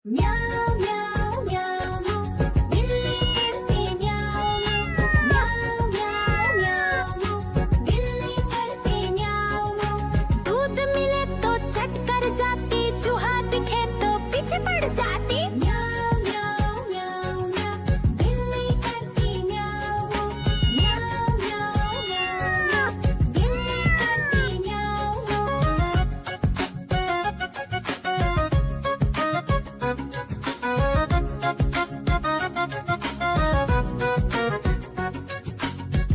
म्याऊं म्याऊं म्याऊं बिल्ली करती म्याऊं म्याऊं म्याऊं म्याऊं बिल्ली करती म्याऊं। दूध मिले तो चट कर जाती, चूहा दिखे तो पीछे पड़ जाती। म्याऊं म्याऊं म्याऊं म्याऊं बिल्ली करती म्याऊं म्याऊं म्याऊं म्याऊं बिल्ली करती म्याऊं।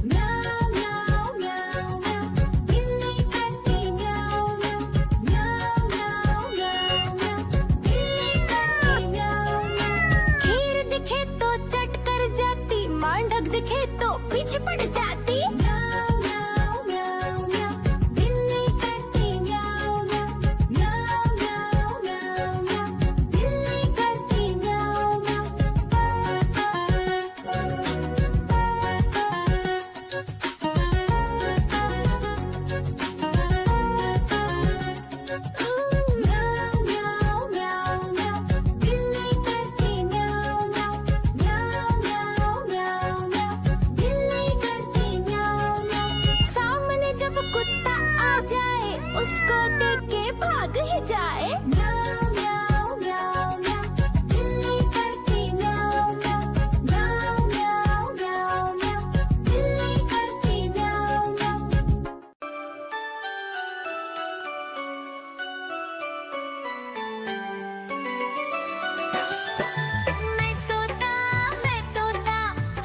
म्याऊं म्याऊं म्याऊं म्याऊं बिल्ली करती म्याऊं म्याऊं म्याऊं म्याऊं म्याऊं बिल्ली करती म्याऊं। खीर दिखे तो चट कर जाती, मांडक दिखे तो पीछे पड़ जाती। म्याऊं म्याऊं म्याऊं म्याऊं बिल्ली करती म्याऊं म्याऊं म्याऊं म्याऊं म्याऊं बिल्ली करती म्याऊं म्याऊं म्याऊं म्याऊं म्याऊं बिल्ली करती म्याऊं म्याऊं म्याऊं म्याऊं म्याऊं बिल्ली करती म्याऊं। सामने जब कुत्ता आ जाए, उसको देख के भाग ही जाए। म्याऊं म्याऊं म्याऊं म्याऊं बिल्ली करती म्याऊं म्याऊं म्याऊं म्याऊं म्याऊं बिल्ली करती म्याऊं म्याऊं। मैं तोता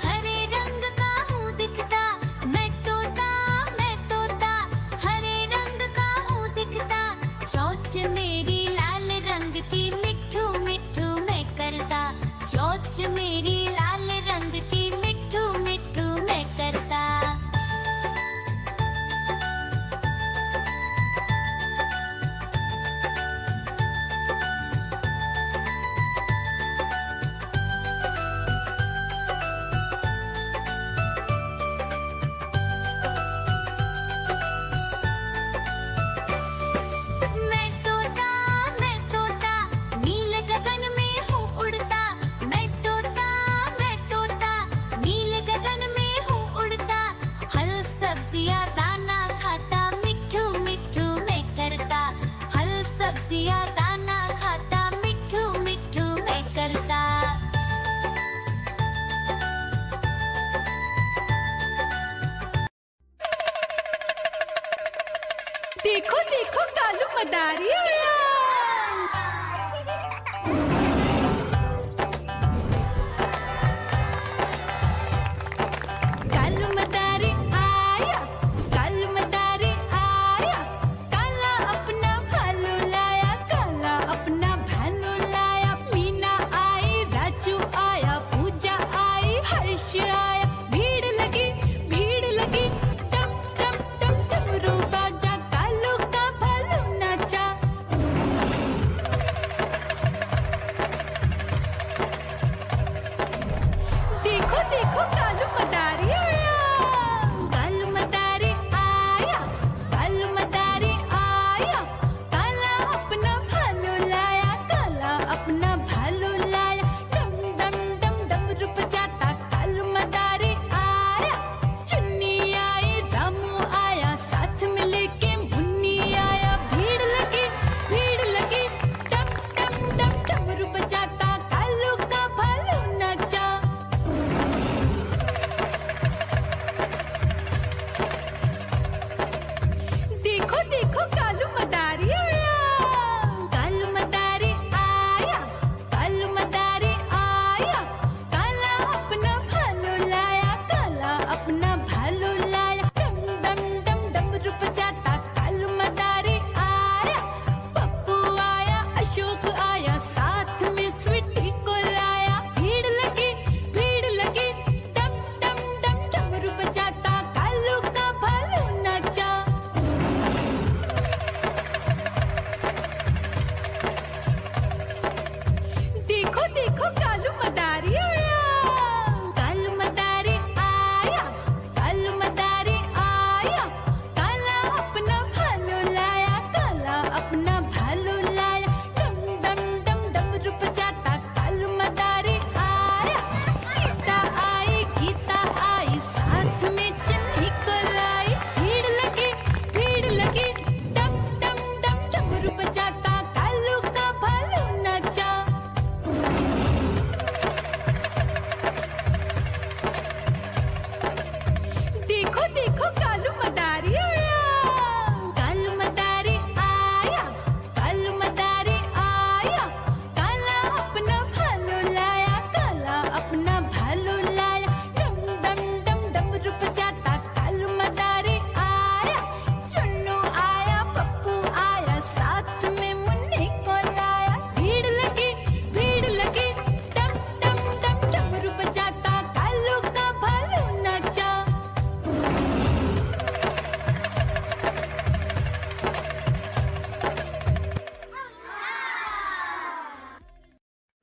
हरे रंग का हूँ दिखता। मैं तोता हरे रंग का हूँ दिखता। चोंच मेरी लाल रंग की, मिट्ठू मिट्ठू मैं करता। चोंच मेरी लाल रंग की, मिट्ठू मिट्ठू मैं करता। मैं तोता नीले गगन में हूँ उड़ता। मैं तोता नीले गगन में हूँ उड़ता। फल सब्जियाँ दाना खाता, मिट्ठू मिट्ठू मैं करता। फल सब्जियाँ दाना खाता, मिट्ठू मिट्ठू मैं करता। देखो देखो कालू मदारी आया। कालू मदारी आया, कालू मदारी आया। काला अपना भालू लाया, काला अपना भालू लाया। मीना आई, राजू आया, पूजा आई, हर्ष आया। भीड़ लगी डम डम डम डमरू बाजा। कालू का भालू नाचा,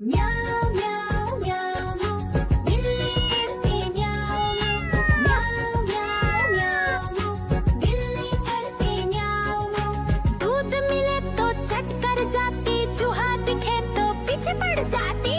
म्याऊं म्याऊं म्याऊं बिल्ली करती म्याऊं म्याऊं म्याऊं म्याऊं बिल्ली करती म्याऊं। दूध मिले तो चट कर जाती, चूहा दिखे तो पीछे पड़ जाती।